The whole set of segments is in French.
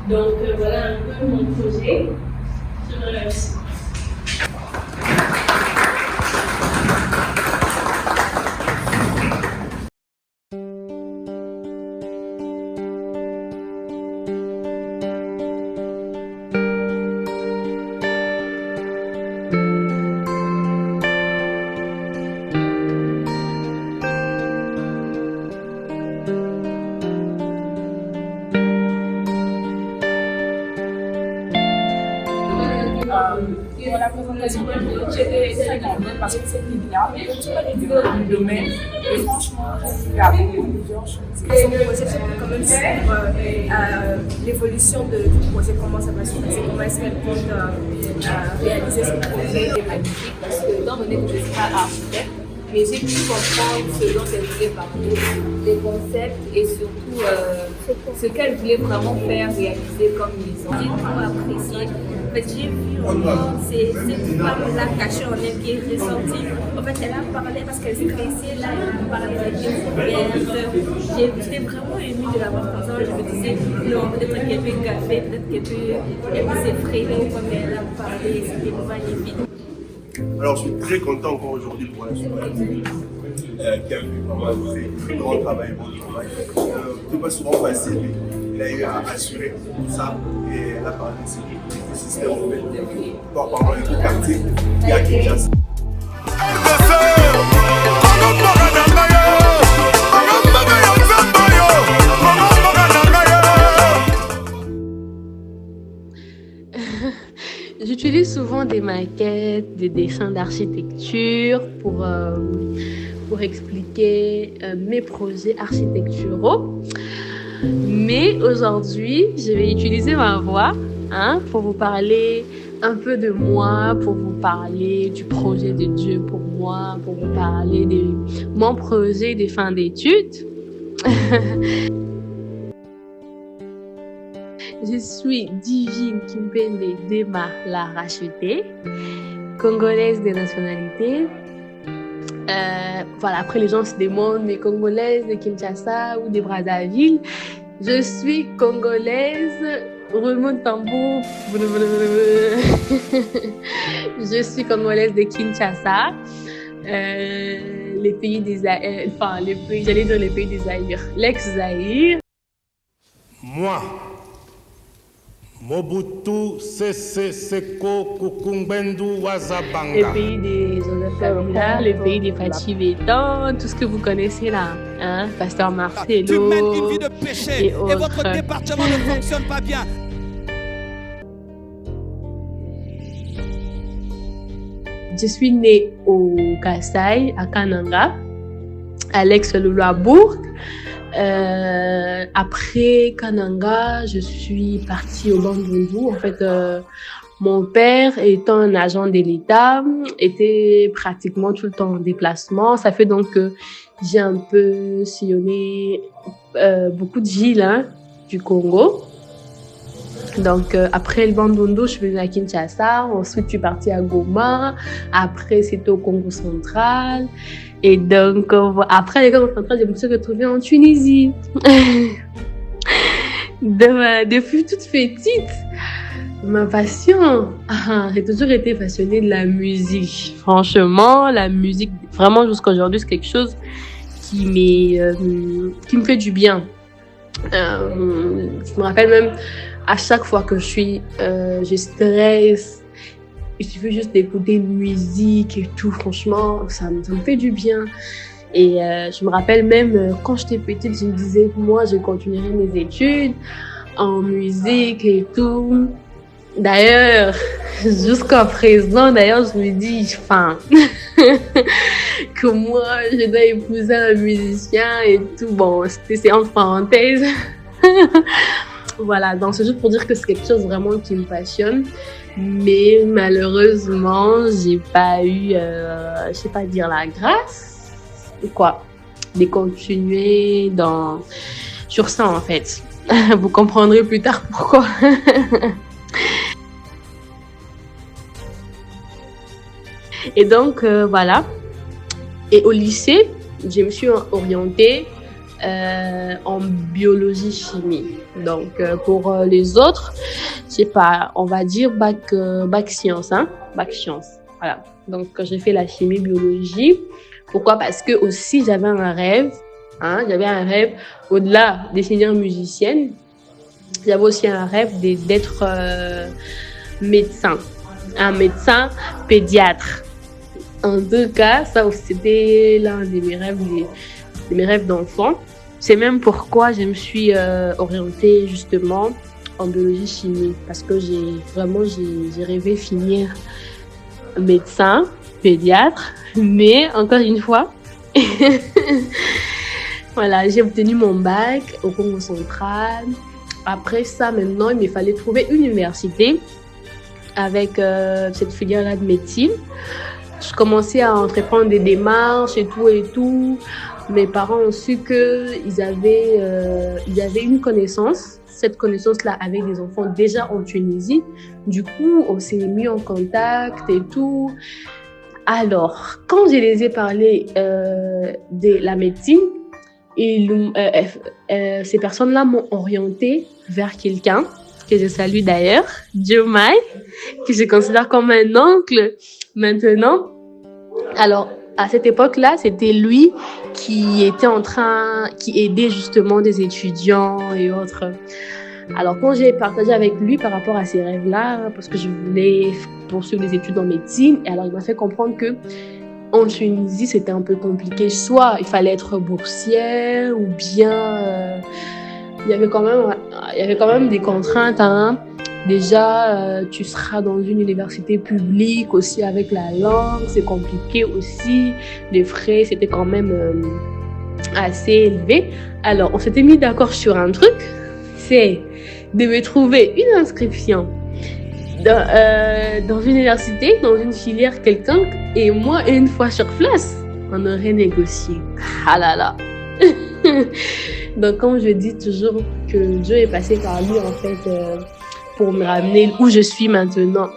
Donc voilà un peu mon projet. Je vous remercie. Pour la présentation, j'étais très contente parce que c'était bien. C'était le domaine. Et franchement, il y a plusieurs choses. Son projet, c'était quand même sur l'évolution du projet, comment ça va se passer, comment est-ce qu'elle compte réaliser ce projet. C'est magnifique parce que, étant donné que je ne suis pas architecte, mais j'ai pu comprendre ce dont elle voulait parler, les concepts et surtout ce qu'elle voulait vraiment faire réaliser comme maison. J'ai beaucoup apprécié. En fait, j'ai vu vraiment cette femme-là cachée en elle qui est ressentie. En fait, elle a parlé parce qu'elle stressait, là, elle a parlé avec une ouverte. J'étais vraiment émue de la voir comme ça. Je me disais, non, peut-être qu'elle peut gaffer, peut-être qu'elle peut s'effrayer, mais elle a parlé, c'était magnifique. Alors, je suis très content encore aujourd'hui pour la Super TV, qui a vu vraiment fait un grand travail, bon travail. Ce n'est pas souvent facile, mais il a eu à assurer tout ça et elle a parlé de ce système en fait. Par rapport au quartier, il y a Kinshasa. J'utilise souvent des maquettes, des dessins d'architecture pour expliquer mes projets architecturaux. Mais aujourd'hui, je vais utiliser ma voix pour vous parler un peu de moi, pour vous parler du projet de Dieu pour moi, pour vous parler de mon projet de fin d'études. Je suis Divine Kimpembe Dema La Rachetée, congolaise de nationalité. Voilà, après les gens se demandent, mais congolaise de Kinshasa ou de Brazzaville. Je suis congolaise, remonte tambour. Je suis congolaise de Kinshasa, les pays des j'allais dire les pays des Zaïre, l'ex-Zaïre. Moi, Mobutu Sese Seko Kukungbendu Wazabanga. Le pays des Joseph Kabila, le pays des Fachi Béton, tout ce que vous connaissez là, Pasteur Marcelo. Tu mènes une vie de péché et votre département ne fonctionne pas bien. Je suis née au Kasaï, à Kananga, à l'ex-Lulabourg. Après Kananga, je suis partie au Bandundu. En fait, mon père, étant un agent de l'État, était pratiquement tout le temps en déplacement. Ça fait donc que j'ai un peu sillonné beaucoup de villes du Congo. Donc, après le Bandundu, je suis venue à Kinshasa. Ensuite, je suis partie à Goma. Après, c'était au Congo central. Et donc, après le Congo central, je me suis retrouvée en Tunisie. Depuis toute petite, ma passion, j'ai toujours été passionnée de la musique. Franchement, la musique, vraiment jusqu'à aujourd'hui, c'est quelque chose qui me fait du bien. Je me rappelle même, à chaque fois que je stresse, il suffit juste d'écouter une musique et tout, franchement, ça me fait du bien. Et je me rappelle même, quand j'étais petite, je me disais, moi, je continuerai mes études en musique et tout. D'ailleurs, jusqu'à présent, je me dis, que moi, je dois épouser un musicien et tout. Bon, c'est entre parenthèses. Voilà, donc c'est juste pour dire que c'est quelque chose vraiment qui me passionne. Mais malheureusement, j'ai pas eu, je sais pas dire la grâce, de continuer sur ça en fait. Vous comprendrez plus tard pourquoi. Et donc voilà. Et au lycée, je me suis orientée en biologie-chimie. Donc, pour les autres, je sais pas, on va dire bac sciences, hein, bac sciences. Voilà. Donc, j'ai fait la chimie-biologie. Pourquoi? Parce que aussi, j'avais un rêve, au-delà des seniors musiciennes. J'avais aussi un rêve d'être médecin, un médecin pédiatre. En tout cas, ça c'était l'un de mes rêves d'enfant. C'est même pourquoi je me suis orientée justement en biologie chimie, parce que j'ai rêvé finir médecin, pédiatre, mais encore une fois, voilà, j'ai obtenu mon bac au Congo central. Après ça, maintenant, il me fallait trouver une université avec cette filière-là de médecine. Je commençais à entreprendre des démarches et tout. Mes parents ont su qu'ils avaient une connaissance, cette connaissance-là avec des enfants déjà en Tunisie. Du coup, on s'est mis en contact et tout. Alors, quand je les ai parlé de la médecine, ces personnes-là m'ont orientée vers quelqu'un que je salue d'ailleurs, Jomai, que je considère comme un oncle maintenant. Alors, à cette époque-là, c'était lui qui aidait justement des étudiants et autres. Alors, quand j'ai partagé avec lui par rapport à ces rêves-là, parce que je voulais poursuivre des études en médecine, et alors il m'a fait comprendre que en Tunisie, c'était un peu compliqué. Soit il fallait être boursière, ou bien il y avait quand même des contraintes. Hein. Déjà, tu seras dans une université publique aussi avec la langue, c'est compliqué aussi. Les frais, c'était quand même assez élevé. Alors, on s'était mis d'accord sur un truc, c'est de me trouver une inscription dans une université, dans une filière quelconque, et moi, une fois sur place, on aurait négocié. Ah là là. Donc, comme je dis toujours que Dieu est passé par lui, en fait, pour me ramener où je suis maintenant.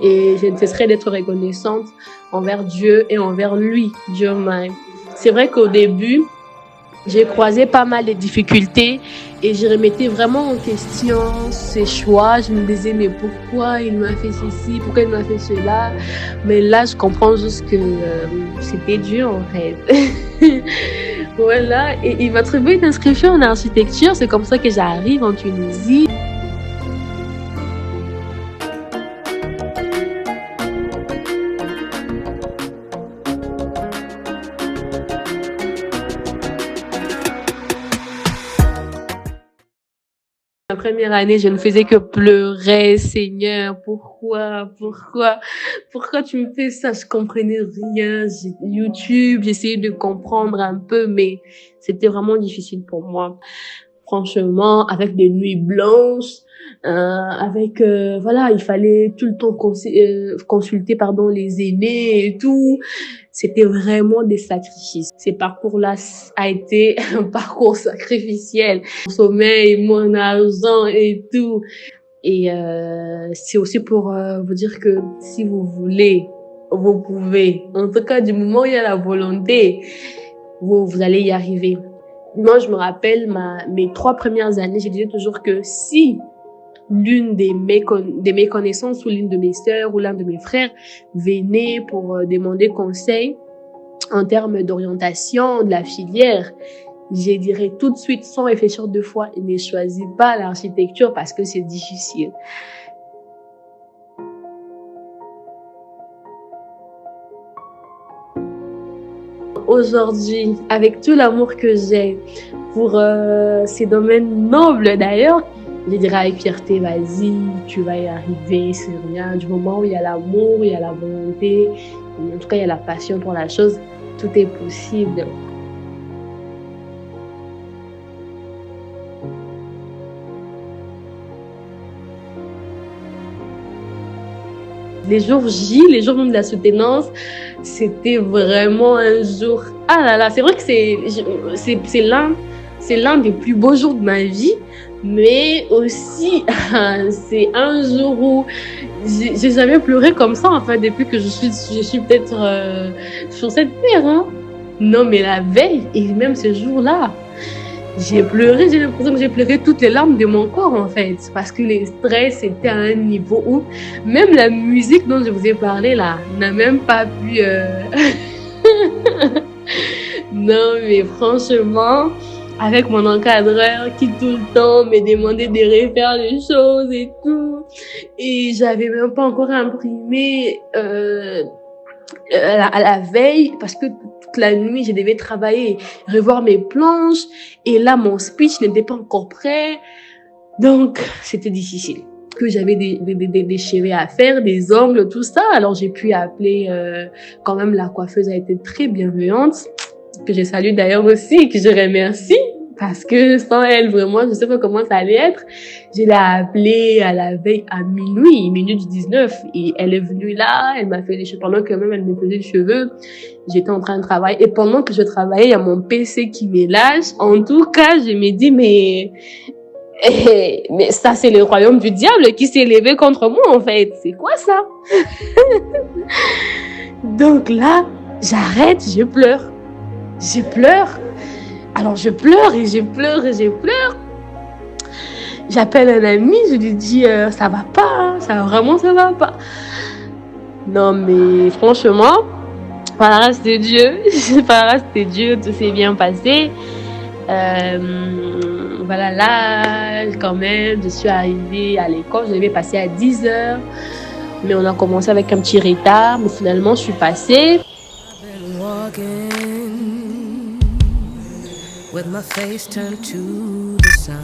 Et je ne cesserai d'être reconnaissante envers Dieu et envers lui, Dieu même. C'est vrai qu'au début, j'ai croisé pas mal de difficultés et je remettais vraiment en question ses choix. Je me disais, mais pourquoi il m'a fait ceci, pourquoi il m'a fait cela? Mais là, je comprends juste que c'était Dieu en fait. Voilà, et il m'a trouvé une inscription en architecture. C'est comme ça que j'arrive en Tunisie. La première année, je ne faisais que pleurer, Seigneur, pourquoi tu me fais ça? Je comprenais rien. YouTube, j'essayais de comprendre un peu, mais c'était vraiment difficile pour moi. Franchement, avec des nuits blanches, voilà, il fallait tout le temps consulter les aînés et tout. C'était vraiment des sacrifices. Ces parcours-là a été un parcours sacrificiel. Mon sommeil, mon argent et tout. Et c'est aussi pour vous dire que si vous voulez, vous pouvez. En tout cas, du moment où il y a la volonté, vous allez y arriver. Moi, je me rappelle mes 3 premières années, je disais toujours que si l'une de mes connaissances ou l'une de mes sœurs ou l'un de mes frères venait pour demander conseil en termes d'orientation de la filière, je dirais tout de suite, sans réfléchir 2 fois, ne choisis pas l'architecture parce que c'est difficile. Aujourd'hui, avec tout l'amour que j'ai pour ces domaines nobles d'ailleurs, je dirais avec fierté, vas-y, tu vas y arriver, c'est rien. Du moment où il y a l'amour, il y a la volonté, en tout cas il y a la passion pour la chose, tout est possible. Les jours J, les jours même de la soutenance, c'était vraiment un jour... Ah là là, c'est vrai que c'est l'un des plus beaux jours de ma vie, mais aussi c'est un jour où j'ai jamais pleuré comme ça en fait depuis que je suis peut-être sur cette terre. Hein. Non, mais la veille et même ce jour-là, J'ai pleuré, j'ai l'impression que j'ai pleuré toutes les larmes de mon corps en fait, parce que le stress était à un niveau où même la musique dont je vous ai parlé là n'a même pas pu... Non mais franchement, avec mon encadreur qui tout le temps me demandait de refaire les choses et tout, et j'avais même pas encore imprimé à la veille, parce que toute la nuit, je devais travailler, revoir mes planches. Et là, mon speech n'était pas encore prêt. Donc, c'était difficile. Que j'avais des cheveux à faire, des ongles, tout ça. Alors, j'ai pu appeler, quand même, la coiffeuse a été très bienveillante, que je salue d'ailleurs aussi, que je remercie. Parce que sans elle, vraiment, je sais pas comment ça allait être. Je l'ai appelée à la veille à minuit du 19. Et elle est venue là, elle m'a fait les cheveux. Pendant que même elle me faisait les cheveux, j'étais en train de travailler. Et pendant que je travaillais, il y a mon PC qui me lâche. En tout cas, je me dis, mais ça, c'est le royaume du diable qui s'est levé contre moi, en fait. C'est quoi ça? Donc là, j'arrête, je pleure. Je pleure. Alors je pleure et je pleure et je pleure. J'appelle un ami, je lui dis ça va pas, ça va pas. Non mais franchement, par la grâce de Dieu, tout s'est bien passé. Voilà, là quand même, je suis arrivée à l'école, je devais passer à 10h. Mais on a commencé avec un petit retard, mais finalement je suis passée. With my face turned to the sun.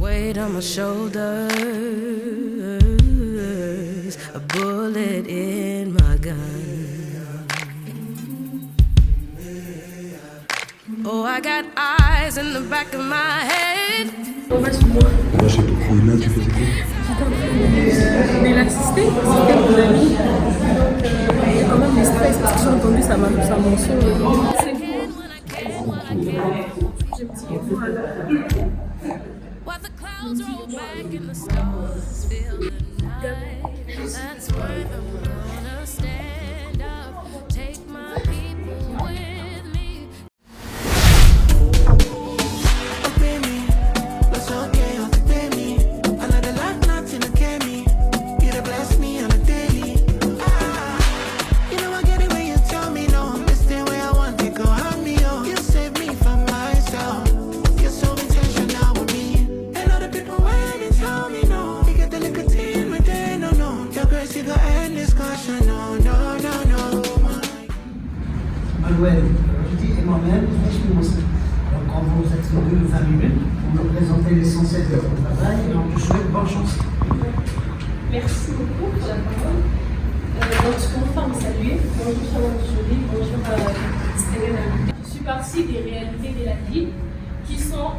Weight on my shoulders, a bullet in my gun. Oh, I got eyes in the back of my head. Là, tu faisais quoi? J'étais en train de l'assister, c'était mon ami. Donc, il y a quand même du stress parce que j'ai entendu sa mention. C'est beau. J'ai petit While the clouds roll back and the stars fill the night, that's when I'm gonna stand up, take my people with me. Et moi-même, je suis Moussa. Donc, quand vous êtes 20 minutes, vous me présentez l'essentiel de votre travail et donc je souhaite bonne chance. Merci beaucoup pour la parole. Donc, je commence par vous saluer. Bonjour Charlotte Jolie, bonjour Stéphane. Je suis partie des réalités de la ville qui sont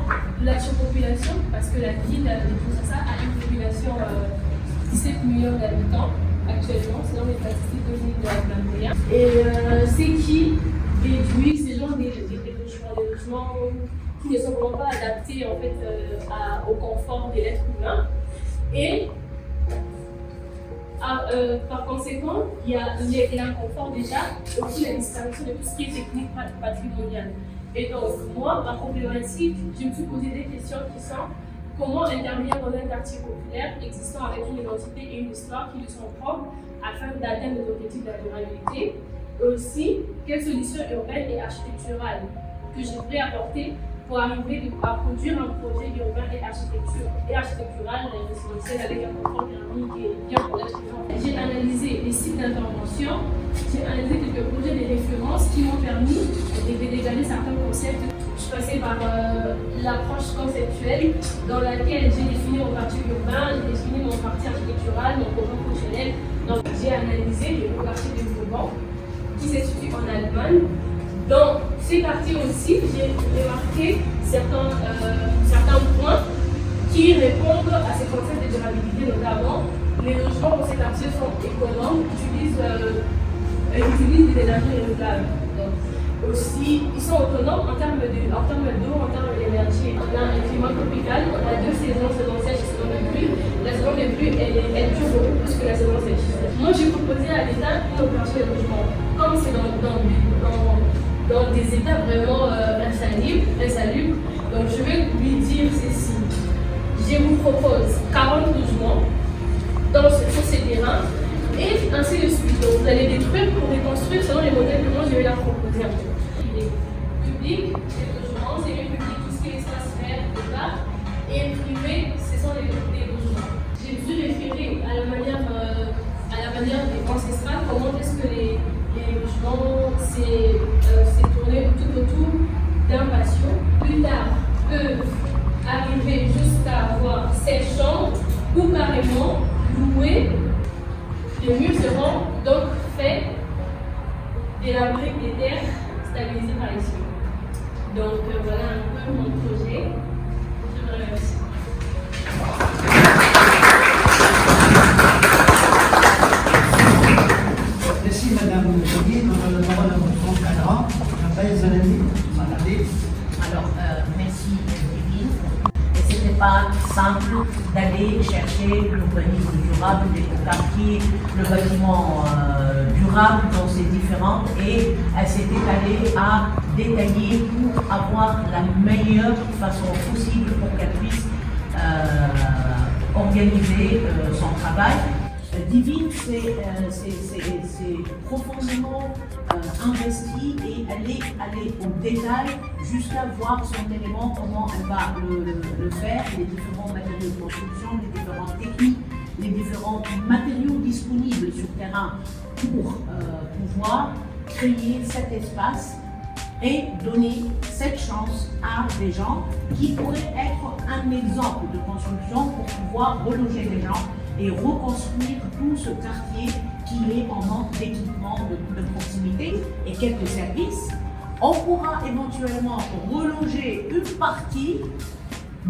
la surpopulation, parce que la ville de Kinshasa a une population de 17 millions d'habitants actuellement, selon les statistiques de 2021. Et c'est qui déduit ces gens des logements qui ne sont vraiment pas adaptés en fait, au confort de l'être humain. Et par conséquent, il y a l'inconfort déjà, et aussi la disparition de tout ce qui est technique patrimoniale. Et donc, moi, ma problématique, je me suis posé des questions qui sont comment intervenir dans un quartier populaire existant avec une identité et une histoire qui lui sont propres afin d'atteindre les objectifs de la durabilité. Et aussi, quelles solutions urbaines et architecturales que je voudrais apporter pour arriver à produire un projet urbain et architectural résidentiel avec un confort thermique et bien pour l'être humain. J'ai analysé les sites d'intervention, j'ai analysé quelques projets de référence qui m'ont permis de dégager certains concepts. Je suis passée par l'approche conceptuelle dans laquelle j'ai défini mon quartier urbain, j'ai défini mon quartier architectural, mon programme fonctionnel. Donc j'ai analysé le quartier de Vauban qui se situe en Allemagne. Dans ces quartiers aussi, j'ai remarqué certains points qui répondent à ces concepts de durabilité, notamment les logements dans ces quartiers sont économes, utilisent des énergies renouvelables. aussi, ils sont autonomes en termes d'eau, en termes d'énergie. On a un climat tropical, on a 2 saisons, saison sèche et saison de pluie. La saison de pluie, elle dure beaucoup plus que la saison sèche. Moi, j'ai proposé à l'État une opération de logement. Comme c'est dans des états vraiment insalubres, donc je vais lui dire ceci. Je vous propose 40 logements sur ces terrains et ainsi de suite. Donc vous allez détruire pour reconstruire selon les modèles que moi je vais leur proposer. Public, c'est le logement, c'est le public, tout ce qui est espace vert, débat, et privé, ce sont les logements. J'ai dû référer à la manière des ancestrales, comment est-ce que les logements s'est tourné tout autour d'un patio. Plus tard, peuvent arriver jusqu'à avoir 7 chambres ou carrément louer. Les murs seront donc faits et la brique des terres stabilisée par les cieux. Donc voilà un peu mon projet. Je vous remercie. Merci Madame Joly. Nous allons la parole à votre encadrant. Raphaël Zalani, Alors, merci Divine. Et ce n'était pas simple d'aller chercher l'urbanisme durable, les quartiers, le bâtiment durable dans ses différentes, et elle s'était allée à détailler pour avoir la meilleure façon possible pour qu'elle puisse organiser son travail. Divine c'est profondément investi et elle est allée au détail jusqu'à voir son élément, comment elle va le faire, les différents matériaux de construction, les différentes techniques, les différents matériaux disponibles sur terrain pour pouvoir créer cet espace et donner cette chance à des gens qui pourraient être un exemple de construction pour pouvoir reloger les gens et reconstruire tout ce quartier qui est en manque d'équipement de proximité et quelques services. On pourra éventuellement reloger une partie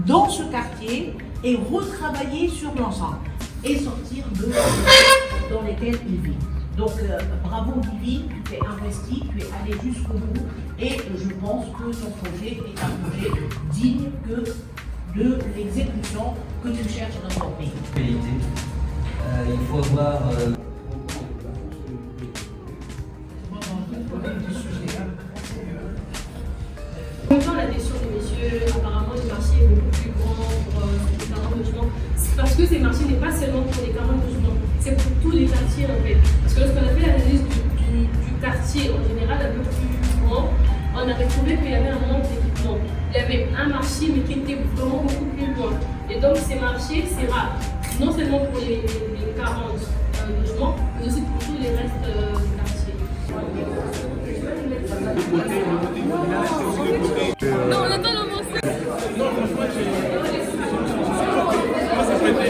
dans ce quartier et retravailler sur l'ensemble et sortir de dans lesquels ils vivent. Donc bravo Divine, tu t'es investi, tu es allé jusqu'au bout et je pense que ton projet est un projet digne de l'exécution que tu cherches dans ton pays. Il faut avoir En même temps, la question des messieurs, apparemment, le marché est beaucoup plus grand pour les 40 logements. C'est parce que ces marchés n'est pas seulement pour les 40 logements, c'est pour tous les quartiers en fait. Parce que lorsqu'on a fait l'analyse du quartier en général un peu plus grand, on avait trouvé qu'il y avait un manque d'équipement. Il y avait un marché, mais qui était vraiment beaucoup plus loin. Et donc, ces marchés, c'est rare. Non seulement pour les 40 logements, mais aussi pour tous les restes du quartier. Non, on n'a pas l'avancé. Non, franchement, ça peut être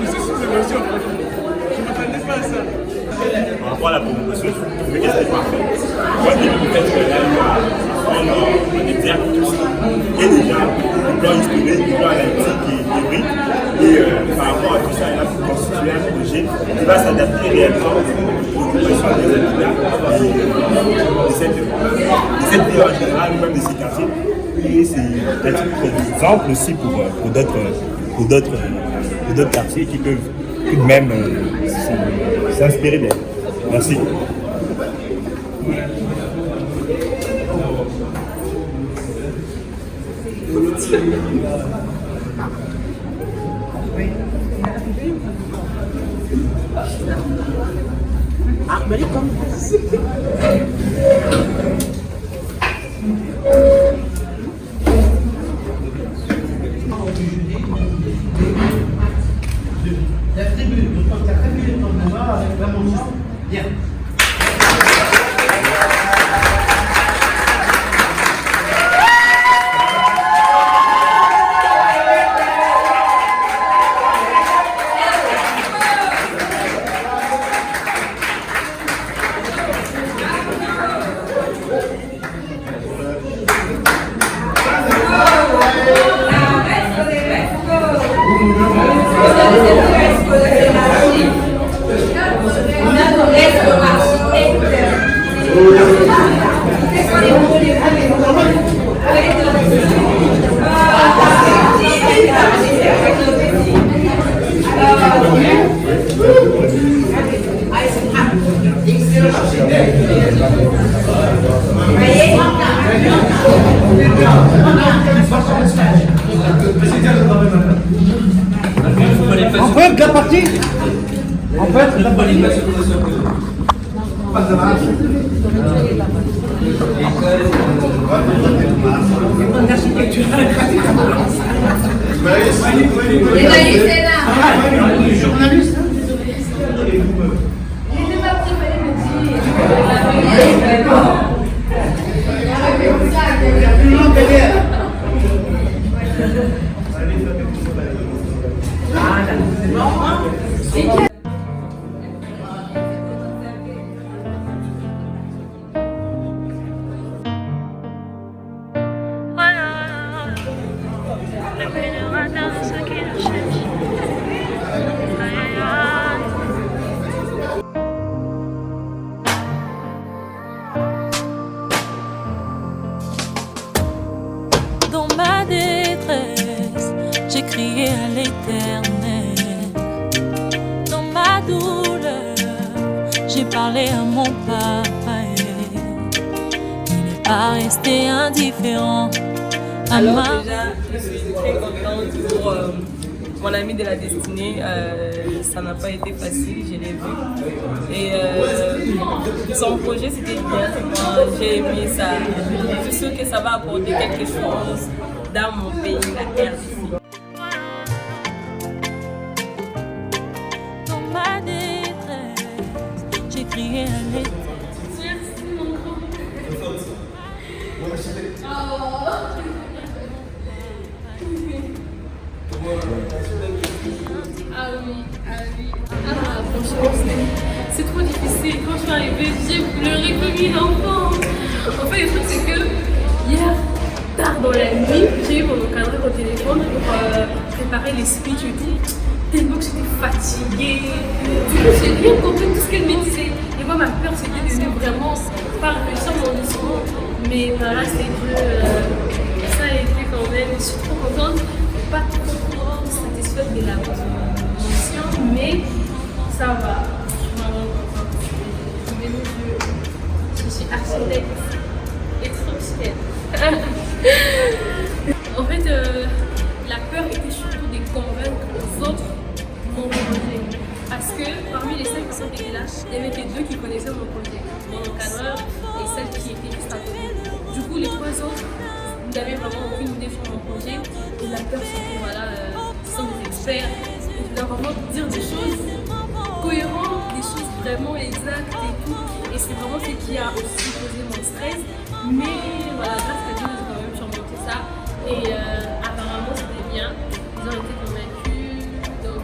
je suis sous émotion, je ne m'attendais pas à ça. Par rapport à la promotion, je trouvais qu'elle était parfaite. Moi, je me fait que là, on exerce tout ça. Et déjà, le plan historique, le plan analytique et théorique. Et par rapport à tout ça, elle a pu constituer un projet qui va s'adapter réellement aux besoins des habitants de cette ville en général, ou même de ces quartiers. Et c'est peut-être un exemple aussi pour d'autres quartiers qui peuvent tout de même s'inspirer d'elle. Merci. La tribune, je pense que la tribune est en mémoire avec la mention. Bien. On a En fait, la bonne journaliste. Dans ma détresse, j'ai crié à l'Éternel. Dans ma douleur, j'ai parlé à mon papa. Il n'est pas resté indifférent. Alors déjà, je suis très contente pour mon ami de la destinée. Ça n'a pas été facile, je l'ai vu. Et son projet, c'était bien. Moi, j'ai aimé ça. Je suis sûre que ça va apporter quelque chose dans mon pays, la RDC. Dans ma détresse, j'ai crié à l'Éternel. Franchement, c'est trop difficile. Quand je suis arrivée, j'ai pleuré comme une enfant. En fait, le truc, c'est que hier, tard dans la nuit, j'ai eu mon encadreur au téléphone pour préparer les speeches et tout. Tellement que j'étais fatiguée. Du coup, j'ai rien compris tout ce qu'elle me disait. Et moi, ma peur, c'était de vraiment pas réussir mon discours. Mais voilà, c'est que ça a été quand même. Je suis trop contente. Pas trop satisfaite de la mission, mais ça va. Je suis architecte et trop fière. En fait, la peur était surtout de convaincre les autres mon projet. Parce que parmi les 5 personnes qui étaient là, il n'y avait que 2 qui connaissaient mon projet. Mon encadreur et celle qui était juste à côté. Du coup, les 3 autres n'avaient vraiment aucune idée sur mon projet. Et la peur, c'est que voilà, ce sont des experts. Et je dois vraiment dire des choses cohérentes, des choses vraiment exactes et tout. Et c'est vraiment ce qui a aussi causé mon stress. Mais voilà, grâce à Dieu, j'ai quand même surmonté ça. Et apparemment, c'était bien. Ils ont été convaincus. Donc,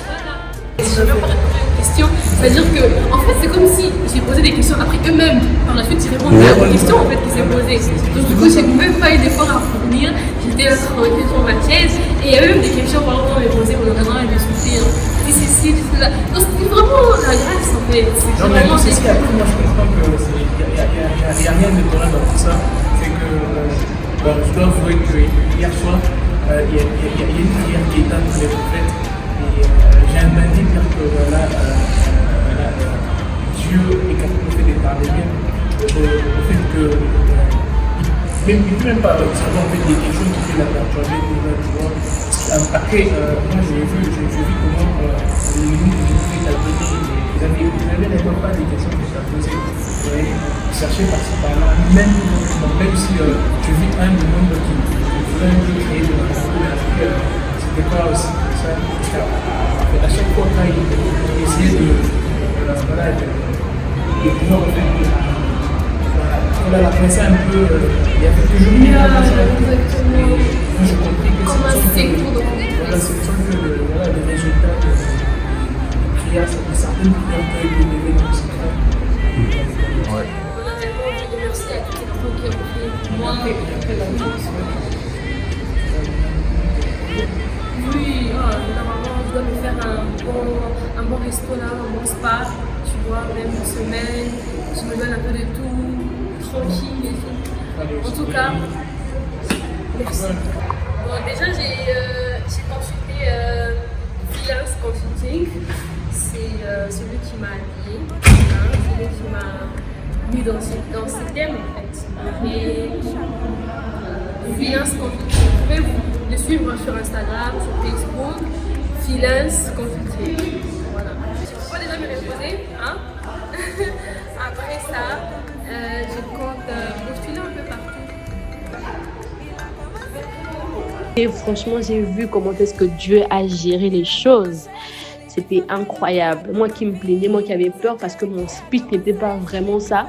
voilà. Si je veux pas répondre à une question, c'est-à-dire que, en fait, c'est comme si j'ai posé des questions après eux-mêmes. Par la suite, ils répondaient aux questions en fait, qui s'est posées. Donc, du coup, j'ai même pas eu d'effort à fournir. J'étais là sur ma chaise. Et il y avait même des questions, par exemple, on m'avait posé, mon encadreur avait soufflé. Et ceci, cela. Donc, c'était vraiment la grâce en fait. Non, mais c'est ce qui a pris, moi je comprends qu'il n'y a rien de correct dans tout ça. C'est que, bon, je dois avouer que hier soir, il y a une prière qui est dans les prophètes. Et j'ai entendu dire que voilà, Dieu est capable de parler bien. Au fait que, il ne peut même pas savoir en fait, des questions qui fait la perturber, tu vois. Après, moi j'ai vu comment les minutes de vous avez n'importe pas des questions que tu as posées. Vous voyez, chercher par-ci par-là. Même si je vis un monde qui voulait un peu créer de la culture, c'était pas aussi comme ça. À chaque fois, quand il essayait de pouvoir en fait, voilà, la presse un peu, il y avait toujours une moi j'ai compris que c'est les résultats de prières, certaines prières peuvent être élevées dans le secret. Merci à toutes les personnes qui ont prié pour moi. Oui, normalement, je dois me faire un bon resto là, un bon spa, tu vois, même une semaine. Je me donne un peu de tout, tranquille et tout. En tout cas, merci. Bon, déjà, j'ai consulté Freelance Consulting. C'est celui qui m'a habillé, celui qui m'a mis dans ce thème en fait. Et Freelance Consulting, vous pouvez le suivre sur Instagram, sur Facebook. freelance consulting. Voilà. Je peux déjà me reposer, hein. Après ça, je compte postuler un peu partout. Et franchement, j'ai vu comment est-ce que Dieu a géré les choses. C'était incroyable. Moi qui me plaignais, moi qui avais peur parce que mon speech n'était pas vraiment ça.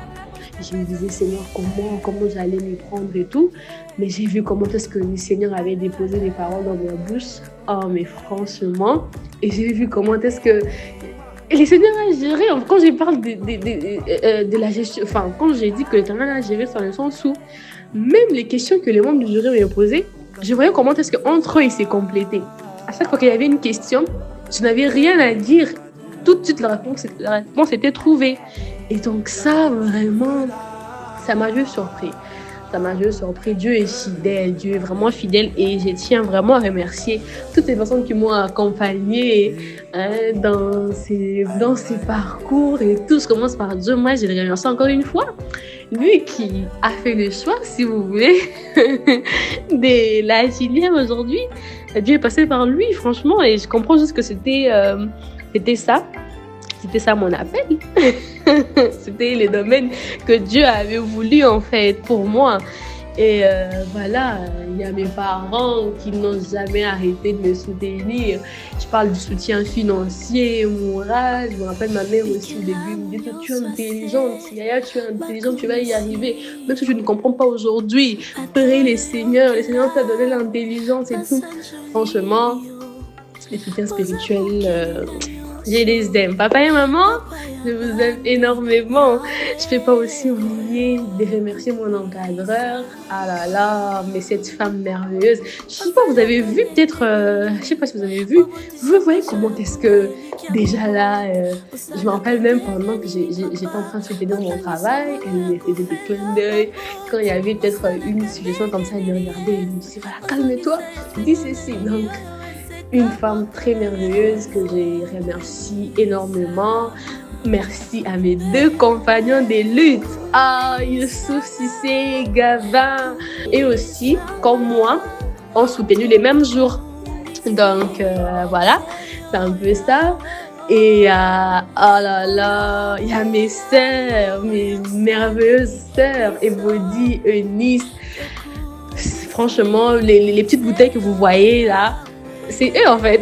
Je me disais, Seigneur, comment j'allais m'y prendre et tout. Mais j'ai vu comment est-ce que le Seigneur avait déposé des paroles dans ma bouche. Oh, mais franchement. Et j'ai vu comment est-ce que le Seigneur a géré. Quand je parle de la gestion, enfin, quand j'ai dit que l'Éternel a géré, c'est dans le sens où même les questions que les membres du jury m'avaient posées, je voyais comment est-ce qu'entre eux, ils s'est complété. À chaque fois qu'il y avait une question, je n'avais rien à dire. Tout de suite, la réponse était trouvée. Et donc ça, vraiment, ça m'a juste surpris. Ça m'a juste surpris. Dieu est fidèle, Dieu est vraiment fidèle. Et je tiens vraiment à remercier toutes les personnes qui m'ont accompagnée dans ces parcours. Et tout se commence par Dieu. Moi, je le remercie encore une fois. Lui qui a fait le choix, si vous voulez, de la filière aujourd'hui. Dieu est passé par lui, franchement. Et je comprends juste que c'était ça. C'était ça mon appel. C'était le domaine que Dieu avait voulu en fait pour moi. Et voilà, il y a mes parents qui n'ont jamais arrêté de me soutenir. Je parle du soutien financier, moral. Je me rappelle ma mère aussi au début me dit tu es intelligente, Yaya, tu es intelligente, tu vas y arriver. Même si je ne comprends pas aujourd'hui, prie le Seigneur t'a donné l'intelligence et tout. Franchement, les soutiens spirituels, je les aime. Papa et maman, je vous aime énormément. Je ne peux pas aussi oublier de remercier mon encadreur. Ah là là, mais cette femme merveilleuse. Je sais pas, vous avez vu peut-être, je sais pas si vous avez vu, vous voyez comment est-ce que déjà là, je me rappelle même pendant que j'étais en train de soutenir mon travail, elle me faisait des clins d'œil. Quand il y avait peut-être une situation comme ça, elle me regardait et me disait voilà, calme-toi, dis ceci. Donc, une femme très merveilleuse que je remercie énormément. Merci à mes deux compagnons de lutte, Youssouf Sissé, Gavin, et aussi, comme moi, ont soutenu les mêmes jours. Donc voilà, c'est un peu ça. Et oh là là, il y a mes sœurs, mes merveilleuses sœurs, Ebody, Eunice. Franchement, les petites bouteilles que vous voyez là, c'est eux en fait.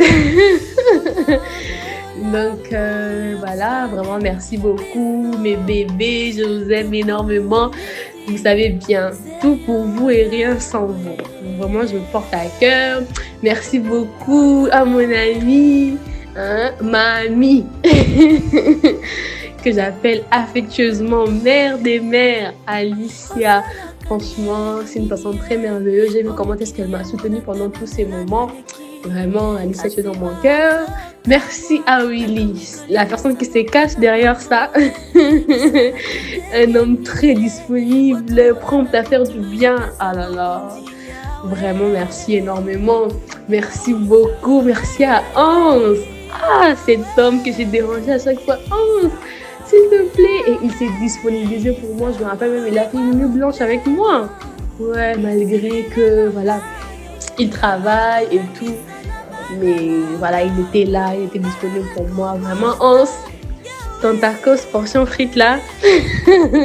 Donc voilà, vraiment merci beaucoup mes bébés, je vous aime énormément. Vous savez bien, tout pour vous et rien sans vous. Vraiment, je me porte à cœur. Merci beaucoup à mon amie, Mamie, que j'appelle affectueusement mère des mères, Alicia. Franchement, c'est une personne très merveilleuse. J'ai vu comment est-ce qu'elle m'a soutenue pendant tous ces moments. Vraiment, Alicia, tu es dans mon cœur. Merci à Willy, la personne qui se cache derrière ça. Un homme très disponible, prompt à faire du bien. Ah là là, vraiment merci énormément. Merci beaucoup. Merci à Hans. Cet homme que j'ai dérangé à chaque fois. Hans, s'il te plaît. Et il s'est disponibilisé pour moi. Je me rappelle même, il a fait une nuit blanche avec moi. Ouais, malgré que, voilà, il travaille et tout. Mais voilà, il était là, il était disponible pour moi. Vraiment, Hans, ton tacos portion frites là,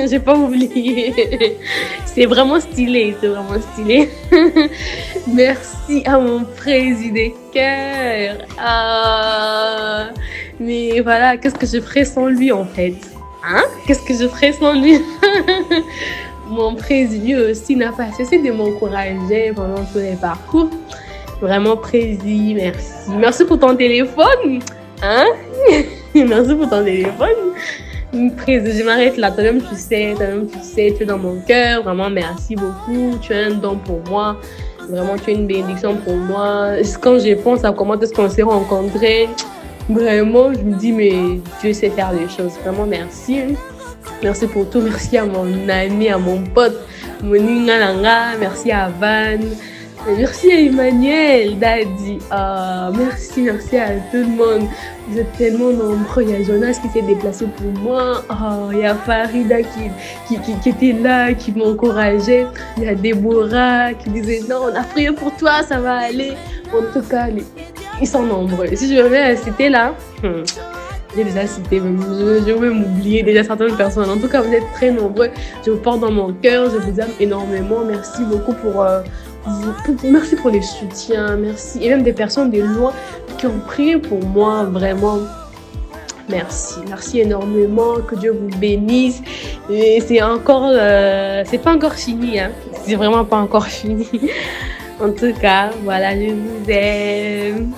j'ai pas oublié. C'est vraiment stylé, c'est vraiment stylé. Merci à mon président cœur. Mais voilà, qu'est-ce que je ferais sans lui en fait? Qu'est-ce que je ferais sans lui? Mon président aussi n'a pas cessé de m'encourager pendant tous les parcours. Vraiment, Prési, merci. Merci pour ton téléphone. Merci pour ton téléphone. Prési, je m'arrête là. Toi-même, tu sais, tu es dans mon cœur. Vraiment, merci beaucoup. Tu es un don pour moi. Vraiment, tu es une bénédiction pour moi. Quand je pense à comment est-ce qu'on s'est rencontrés, vraiment, je me dis, mais Dieu sait faire les choses. Vraiment, merci. Merci pour tout. Merci à mon ami, à mon pote, Moninga Langa. Merci à Van. Merci à Emmanuel, Daddy. Merci à tout le monde. Vous êtes tellement nombreux. Il y a Jonas qui s'est déplacé pour moi. Il y a Farida qui était là, qui m'encourageait. Il y a Déborah qui disait non, on a prié pour toi, ça va aller. En tout cas, ils sont nombreux. Si je vais citer là, j'ai déjà cité, je vais m'oublier déjà certaines personnes. En tout cas, vous êtes très nombreux. Je vous porte dans mon cœur, je vous aime énormément. Merci beaucoup merci pour les soutiens, merci. Et même des personnes de loin qui ont prié pour moi, vraiment. Merci énormément, que Dieu vous bénisse. Et c'est pas encore fini, hein. C'est vraiment pas encore fini. En tout cas, voilà, je vous aime.